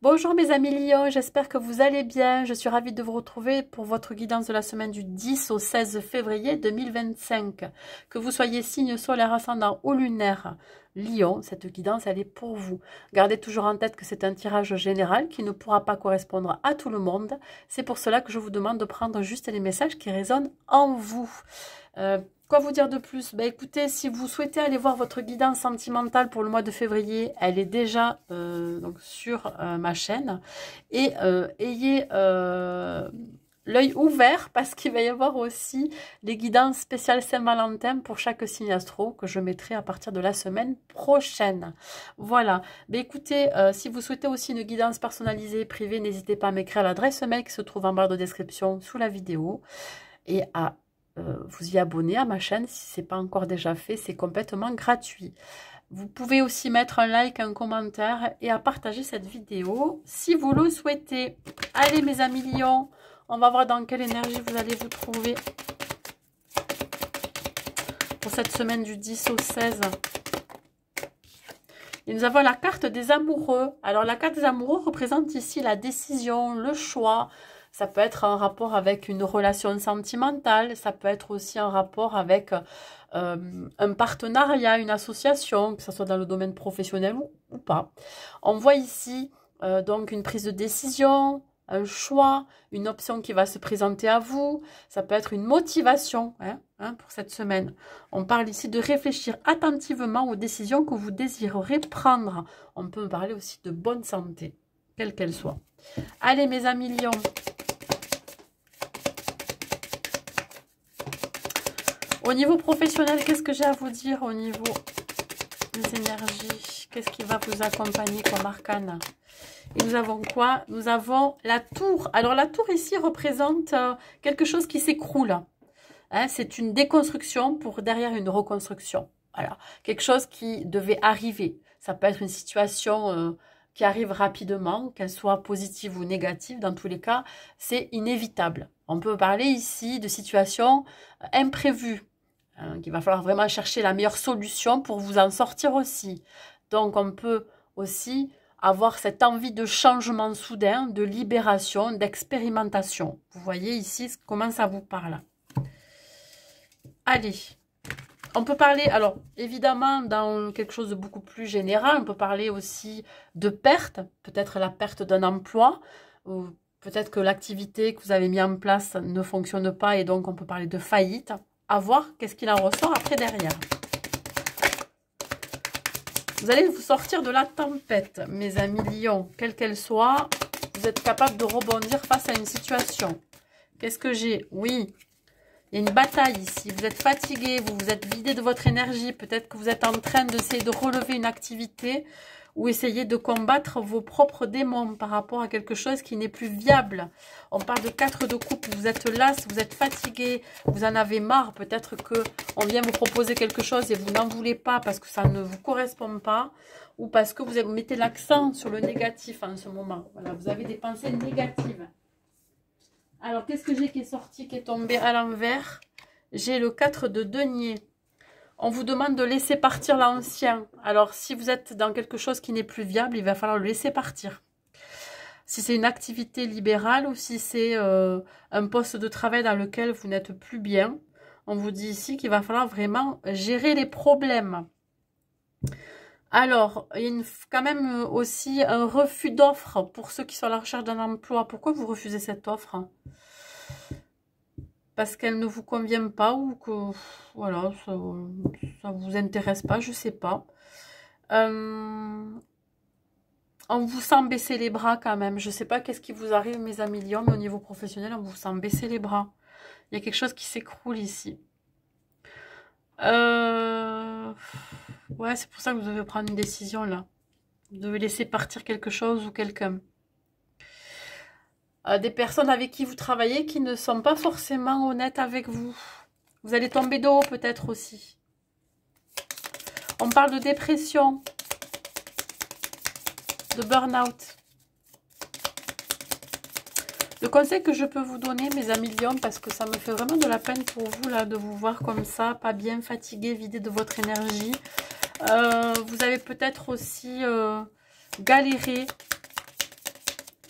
Bonjour mes amis lions, j'espère que vous allez bien. Je suis ravie de vous retrouver pour votre guidance de la semaine du 10 au 16 février 2025. Que vous soyez signe solaire, ascendant ou lunaire, lion, cette guidance elle est pour vous. Gardez toujours en tête que c'est un tirage général qui ne pourra pas correspondre à tout le monde. C'est pour cela que je vous demande de prendre juste les messages qui résonnent en vous. Quoi vous dire de plus? Écoutez, si vous souhaitez aller voir votre guidance sentimentale pour le mois de février, elle est déjà donc sur ma chaîne. Et ayez l'œil ouvert parce qu'il va y avoir aussi les guidances spéciales Saint-Valentin pour chaque signe astro que je mettrai à partir de la semaine prochaine. Voilà. Écoutez, si vous souhaitez aussi une guidance personnalisée privée, n'hésitez pas à m'écrire à l'adresse mail qui se trouve en barre de description sous la vidéo et à vous y abonner à ma chaîne si ce n'est pas encore déjà fait, c'est complètement gratuit. Vous pouvez aussi mettre un like, un commentaire et à partager cette vidéo si vous le souhaitez. Allez mes amis lions, on va voir dans quelle énergie vous allez vous trouver pour cette semaine du 10 au 16. Et nous avons la carte des amoureux. Alors la carte des amoureux représente ici la décision, le choix. Ça peut être un rapport avec une relation sentimentale, ça peut être aussi un rapport avec un partenariat, une association, que ce soit dans le domaine professionnel ou pas. On voit ici donc une prise de décision, un choix, une option qui va se présenter à vous. Ça peut être une motivation pour cette semaine. On parle ici de réfléchir attentivement aux décisions que vous désirerez prendre. On peut parler aussi de bonne santé, quelle qu'elle soit. Allez mes amis lions. Au niveau professionnel, qu'est-ce que j'ai à vous dire au niveau des énergies? Qu'est-ce qui va vous accompagner comme arcane? Et nous avons quoi? Nous avons la tour. Alors la tour ici représente quelque chose qui s'écroule. C'est une déconstruction pour derrière une reconstruction. Voilà. Quelque chose qui devait arriver. Ça peut être une situation qui arrive rapidement, qu'elle soit positive ou négative. Dans tous les cas, c'est inévitable. On peut parler ici de situations imprévues. Qu'il va falloir vraiment chercher la meilleure solution pour vous en sortir aussi. Donc, on peut aussi avoir cette envie de changement soudain, de libération, d'expérimentation. Vous voyez ici comment ça vous parle. Allez, on peut parler, alors évidemment dans quelque chose de beaucoup plus général, on peut parler aussi de perte, peut-être la perte d'un emploi, ou peut-être que l'activité que vous avez mis en place ne fonctionne pas et donc on peut parler de faillite. À voir qu'est-ce qu'il en ressort après derrière. Vous allez vous sortir de la tempête, mes amis lions, quelle qu'elle soit. Vous êtes capable de rebondir face à une situation. Qu'est-ce que j'ai? Oui, il y a une bataille ici. Vous êtes fatigué, vous vous êtes vidé de votre énergie. Peut-être que vous êtes en train d'essayer de relever une activité ou essayer de combattre vos propres démons par rapport à quelque chose qui n'est plus viable. On parle de 4 de coupe, vous êtes las, vous êtes fatigué, vous en avez marre. Peut-être qu'on vient vous proposer quelque chose et vous n'en voulez pas parce que ça ne vous correspond pas ou parce que vous mettez l'accent sur le négatif en ce moment. Voilà, vous avez des pensées négatives. Alors, qu'est-ce que j'ai qui est sorti, qui est tombé à l'envers? J'ai le 4 de denier. On vous demande de laisser partir l'ancien. Alors, si vous êtes dans quelque chose qui n'est plus viable, il va falloir le laisser partir. Si c'est une activité libérale ou si c'est un poste de travail dans lequel vous n'êtes plus bien, on vous dit ici qu'il va falloir vraiment gérer les problèmes. Alors, il y a quand même aussi un refus d'offre pour ceux qui sont à la recherche d'un emploi. Pourquoi vous refusez cette offre? Parce qu'elle ne vous convient pas ou que voilà, ça vous intéresse pas, je sais pas. On vous sent baisser les bras quand même. Je sais pas qu'est-ce qui vous arrive, mes amis lions, mais au niveau professionnel, on vous sent baisser les bras. Il y a quelque chose qui s'écroule ici. Ouais, c'est pour ça que vous devez prendre une décision là. Vous devez laisser partir quelque chose ou quelqu'un. Des personnes avec qui vous travaillez qui ne sont pas forcément honnêtes avec vous. Vous allez tomber de haut peut-être aussi. On parle de dépression, de burn-out. Le conseil que je peux vous donner, mes amis lions, parce que ça me fait vraiment de la peine pour vous là de vous voir comme ça, pas bien, fatigué, vidé de votre énergie. Vous avez peut-être aussi galéré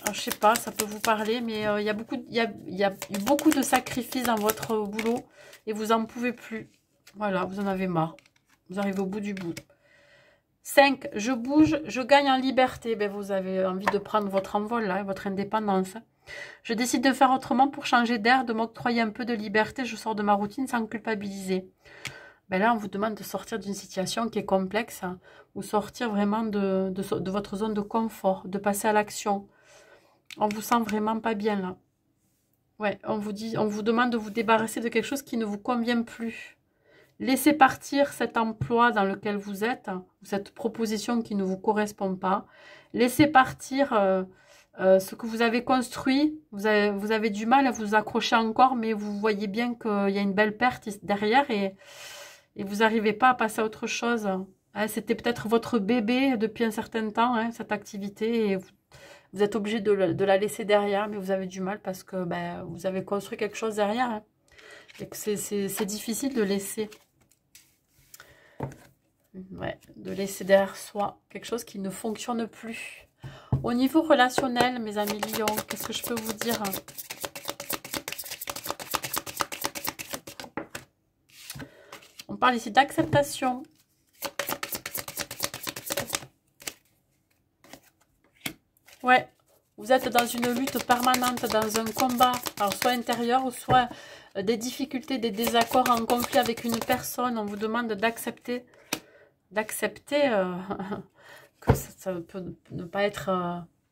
Alors, je sais pas, ça peut vous parler, mais il y a eu beaucoup de sacrifices dans votre boulot et vous en pouvez plus. Voilà, vous en avez marre. Vous arrivez au bout du bout. 5. Je bouge, je gagne en liberté. Ben, vous avez envie de prendre votre envol, là, votre indépendance. Je décide de faire autrement pour changer d'air, de m'octroyer un peu de liberté. Je sors de ma routine sans culpabiliser. Ben là, on vous demande de sortir d'une situation qui est complexe, hein, ou sortir vraiment de votre zone de confort, de passer à l'action. On vous sent vraiment pas bien là. Ouais, on vous demande de vous débarrasser de quelque chose qui ne vous convient plus. Laissez partir cet emploi dans lequel vous êtes, cette proposition qui ne vous correspond pas. Laissez partir ce que vous avez construit. Vous avez du mal à vous accrocher encore, mais vous voyez bien qu'il y a une belle perte derrière et vous n'arrivez pas à passer à autre chose. Hein, c'était peut-être votre bébé depuis un certain temps, hein, cette activité, et vous êtes obligé de la laisser derrière, mais vous avez du mal parce que ben, vous avez construit quelque chose derrière. Hein, et que c'est difficile de laisser. Ouais, de laisser derrière soi quelque chose qui ne fonctionne plus. Au niveau relationnel, mes amis lions, qu'est-ce que je peux vous dire? On parle ici d'acceptation. Ouais, vous êtes dans une lutte permanente, dans un combat, alors soit intérieur ou soit des difficultés, des désaccords, en conflit avec une personne. On vous demande d'accepter que ça peut ne pas être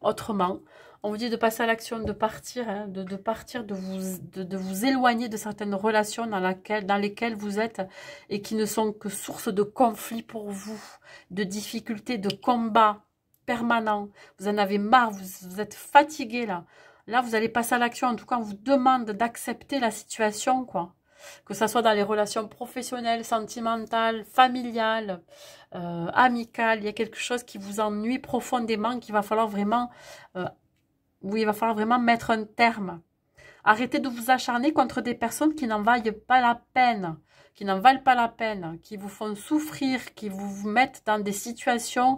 autrement. On vous dit de passer à l'action, de partir, hein, de partir, de vous éloigner de certaines relations dans lesquelles vous êtes et qui ne sont que source de conflits pour vous, de difficultés, de combats permanents. Vous en avez marre, vous êtes fatigué là. Là, vous allez passer à l'action. En tout cas, on vous demande d'accepter la situation, quoi. Que ce soit dans les relations professionnelles, sentimentales, familiales, amicales. Il y a quelque chose qui vous ennuie profondément, qu'il va falloir vraiment... où il va falloir vraiment mettre un terme. Arrêtez de vous acharner contre des personnes qui n'en valent pas la peine, qui vous font souffrir, qui vous mettent dans des situations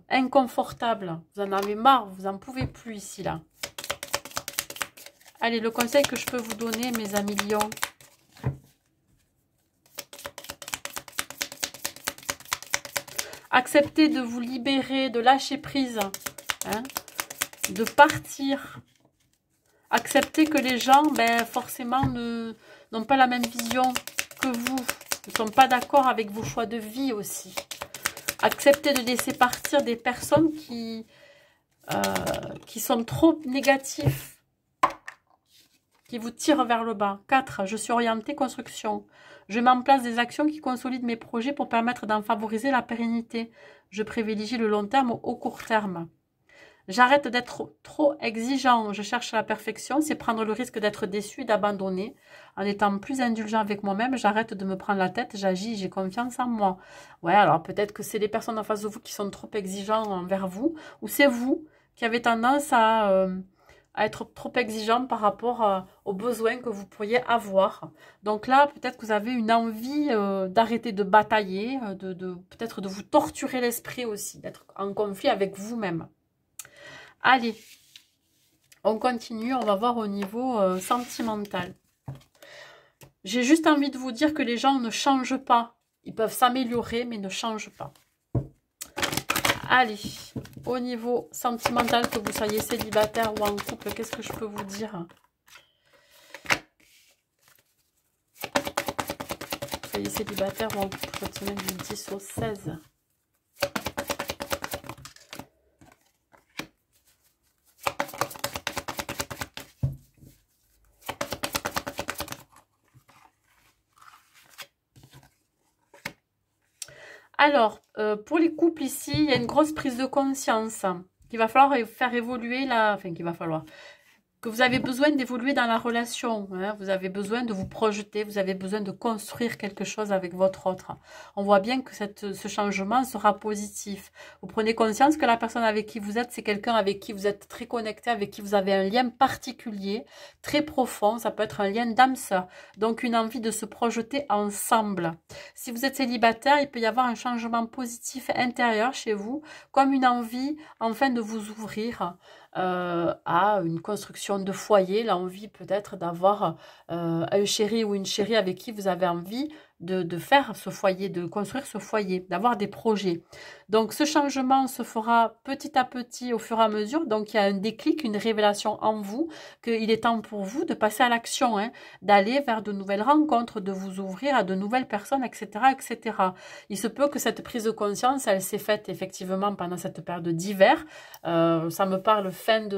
inconfortables. Vous en avez marre, vous n'en pouvez plus ici, là. Allez, le conseil que je peux vous donner, mes amis lions. Acceptez de vous libérer, de lâcher prise, hein, de partir. Acceptez que les gens, ben, forcément, n'ont pas la même vision que vous. Ne sont pas d'accord avec vos choix de vie aussi. Acceptez de laisser partir des personnes qui sont trop négatifs, qui vous tirent vers le bas. 4. Je suis orientée construction. Je mets en place des actions qui consolident mes projets pour permettre d'en favoriser la pérennité. Je privilégie le long terme au court terme. J'arrête d'être trop exigeant. Je cherche la perfection. C'est prendre le risque d'être déçu et d'abandonner. En étant plus indulgent avec moi-même, j'arrête de me prendre la tête. J'agis, j'ai confiance en moi. Ouais, alors peut-être que c'est les personnes en face de vous qui sont trop exigeants envers vous. Ou c'est vous qui avez tendance à être trop exigeant par rapport aux besoins que vous pourriez avoir. Donc là, peut-être que vous avez une envie d'arrêter de batailler, peut-être de vous torturer l'esprit aussi, d'être en conflit avec vous-même. Allez, on continue, on va voir au niveau sentimental. J'ai juste envie de vous dire que les gens ne changent pas. Ils peuvent s'améliorer, mais ne changent pas. Allez, au niveau sentimental, que vous soyez célibataire ou en couple, qu'est-ce que je peux vous dire? Que vous soyez célibataire ou en couple, cette semaine du 10 au 16. Alors, pour les couples ici, il y a une grosse prise de conscience qu'il va falloir faire évoluer la... Enfin, qu'il va falloir... que vous avez besoin d'évoluer dans la relation, hein, vous avez besoin de vous projeter, vous avez besoin de construire quelque chose avec votre autre. On voit bien que ce changement sera positif. Vous prenez conscience que la personne avec qui vous êtes, c'est quelqu'un avec qui vous êtes très connecté, avec qui vous avez un lien particulier, très profond, ça peut être un lien d'âme sœur, donc une envie de se projeter ensemble. Si vous êtes célibataire, il peut y avoir un changement positif intérieur chez vous, comme une envie enfin de vous ouvrir, à une construction de foyer, l'envie peut-être d'avoir un chéri ou une chérie avec qui vous avez envie de faire ce foyer, de construire ce foyer, d'avoir des projets. Donc ce changement se fera petit à petit au fur et à mesure. Donc il y a un déclic, une révélation en vous, qu'il est temps pour vous de passer à l'action, hein, d'aller vers de nouvelles rencontres, de vous ouvrir à de nouvelles personnes, etc., etc. Il se peut que cette prise de conscience, elle s'est faite effectivement pendant cette période d'hiver. Ça me parle fin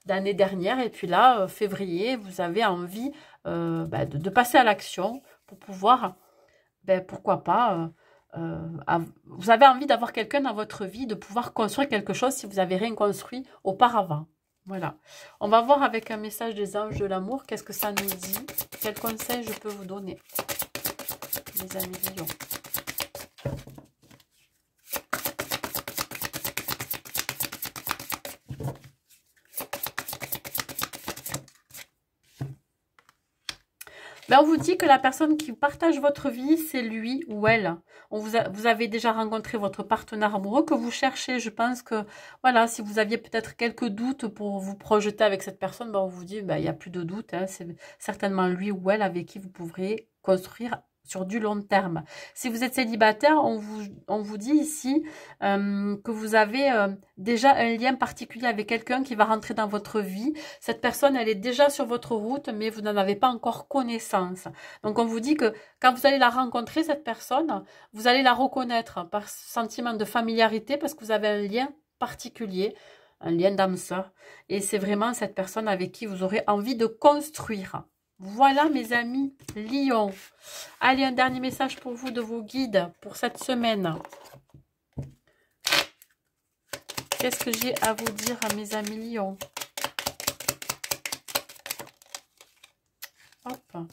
d'année dernière. Et puis là, février, vous avez envie de passer à l'action pour pouvoir, pourquoi pas, vous avez envie d'avoir quelqu'un dans votre vie, de pouvoir construire quelque chose si vous n'avez rien construit auparavant. Voilà. On va voir avec un message des anges de l'amour, qu'est-ce que ça nous dit, quel conseil je peux vous donner, les amis lions. On vous dit que la personne qui partage votre vie, c'est lui ou elle. Vous avez déjà rencontré votre partenaire amoureux que vous cherchez. Je pense que, voilà, si vous aviez peut-être quelques doutes pour vous projeter avec cette personne, on vous dit, il n'y a plus de doute. Hein, c'est certainement lui ou elle avec qui vous pourrez construire sur du long terme. Si vous êtes célibataire, on vous dit ici que vous avez déjà un lien particulier avec quelqu'un qui va rentrer dans votre vie. Cette personne, elle est déjà sur votre route, mais vous n'en avez pas encore connaissance. Donc, on vous dit que quand vous allez la rencontrer, cette personne, vous allez la reconnaître par sentiment de familiarité parce que vous avez un lien particulier, un lien d'âme sœur. Et c'est vraiment cette personne avec qui vous aurez envie de construire. Voilà mes amis lions. Allez, un dernier message pour vous de vos guides pour cette semaine. Qu'est-ce que j'ai à vous dire à mes amis lions? Hop.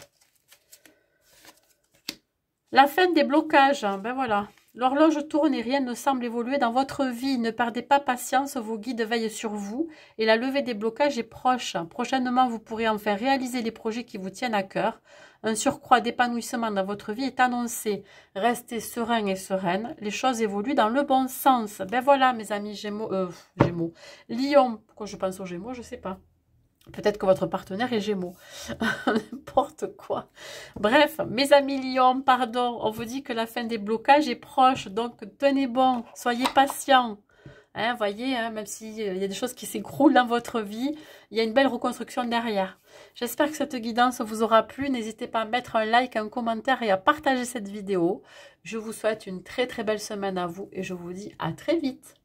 La fin des blocages. Ben voilà. L'horloge tourne et rien ne semble évoluer dans votre vie. Ne perdez pas patience, vos guides veillent sur vous et la levée des blocages est proche. Prochainement, vous pourrez enfin réaliser les projets qui vous tiennent à cœur. Un surcroît d'épanouissement dans votre vie est annoncé. Restez serein et sereine. Les choses évoluent dans le bon sens. Ben voilà, mes amis Gémeaux. Lion. Pourquoi je pense aux Gémeaux, je ne sais pas. Peut-être que votre partenaire est Gémeaux. N'importe quoi. Bref, mes amis lions, pardon, on vous dit que la fin des blocages est proche. Donc, tenez bon, soyez patients. Hein, voyez, hein, même s'il y a des choses qui s'écroulent dans votre vie, il y a une belle reconstruction derrière. J'espère que cette guidance vous aura plu. N'hésitez pas à mettre un like, un commentaire et à partager cette vidéo. Je vous souhaite une très très belle semaine à vous et je vous dis à très vite.